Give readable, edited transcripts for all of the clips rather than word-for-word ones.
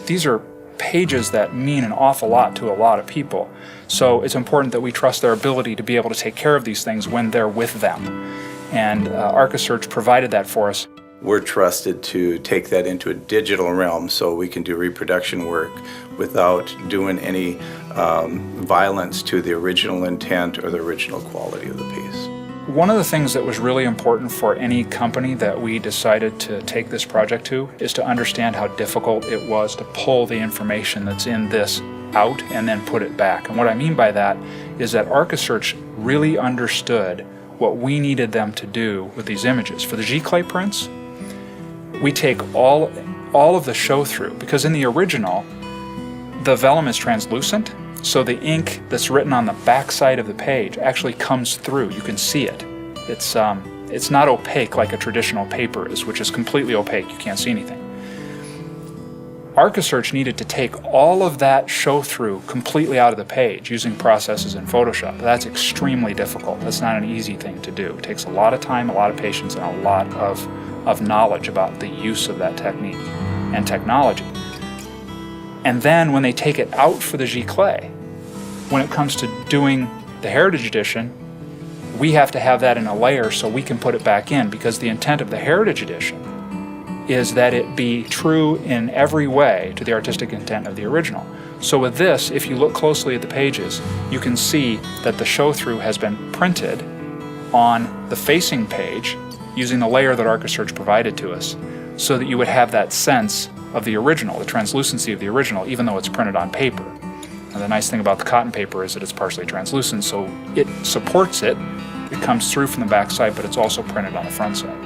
these are pages that mean an awful lot to a lot of people. So it's important that we trust their ability to be able to take care of these things when they're with them. And ArchiSearch provided that for us. We're trusted to take that into a digital realm so we can do reproduction work without doing any violence to the original intent or the original quality of the piece. One of the things that was really important for any company that we decided to take this project to is to understand how difficult it was to pull the information that's in this out and then put it back. And what I mean by that is that ArchiSearch really understood what we needed them to do with these images. For the giclée prints, we take all of the show through, because in the original, the vellum is translucent, so the ink that's written on the back side of the page actually comes through. You can see it. It's not opaque like a traditional paper is, which is completely opaque. You can't see anything. ArchiSearch needed to take all of that show through completely out of the page using processes in Photoshop. That's extremely difficult. That's not an easy thing to do. It takes a lot of time, a lot of patience, and a lot of knowledge about the use of that technique and technology. And then when they take it out for the giclée, when it comes to doing the Heritage Edition, we have to have that in a layer so we can put it back in, because the intent of the Heritage Edition is that it be true in every way to the artistic intent of the original. So with this, if you look closely at the pages, you can see that the show-through has been printed on the facing page using the layer that ArchiSearch provided to us, so that you would have that sense of the original, the translucency of the original, even though it's printed on paper. And the nice thing about the cotton paper is that it's partially translucent, so it supports it. It comes through from the back side, but it's also printed on the front side.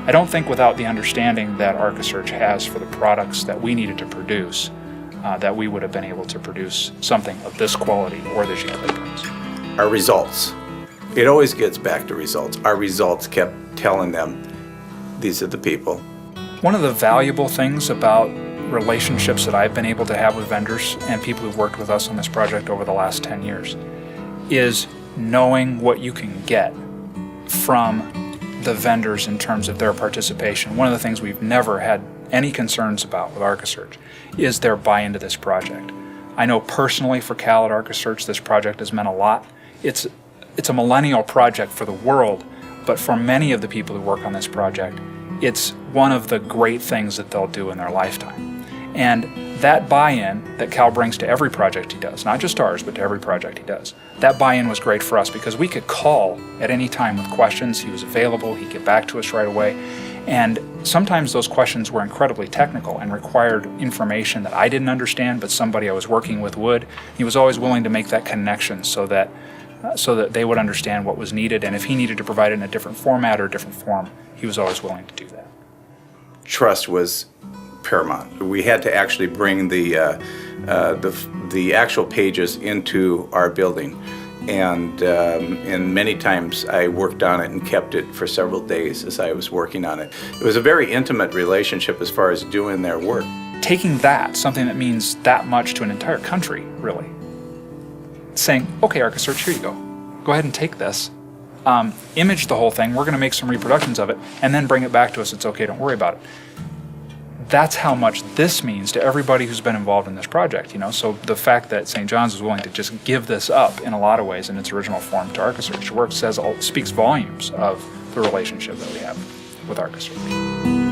I don't think without the understanding that ArchiSearch has for the products that we needed to produce, that we would have been able to produce something of this quality or the giclée prints. Our results. It always gets back to results. Our results kept telling them, these are the people. One of the valuable things about relationships that I've been able to have with vendors and people who've worked with us on this project over the last 10 years is knowing what you can get from the vendors in terms of their participation. One of the things we've never had any concerns about with ArchiSearch is their buy-in to this project. I know personally for Cal at ArchiSearch, this project has meant a lot. It's a millennial project for the world, but for many of the people who work on this project, it's one of the great things that they'll do in their lifetime. And that buy-in that Cal brings to every project he does, not just ours, but to every project he does, that buy-in was great for us because we could call at any time with questions. He was available, he'd get back to us right away. And sometimes those questions were incredibly technical and required information that I didn't understand, but somebody I was working with would. He was always willing to make that connection so that they would understand what was needed, and if he needed to provide it in a different format or a different form, he was always willing to do that. Trust was paramount. We had to actually bring the actual pages into our building, and many times I worked on it and kept it for several days as I was working on it. It was a very intimate relationship as far as doing their work. Taking that, something that means that much to an entire country, really, saying, okay, ArchiSearch, here you go. Go ahead and take this, image the whole thing, we're going to make some reproductions of it, and then bring it back to us. It's okay, don't worry about it. That's how much this means to everybody who's been involved in this project, you know. So the fact that St. John's was willing to just give this up in a lot of ways in its original form to ArchiSearch work speaks volumes of the relationship that we have with ArchiSearch.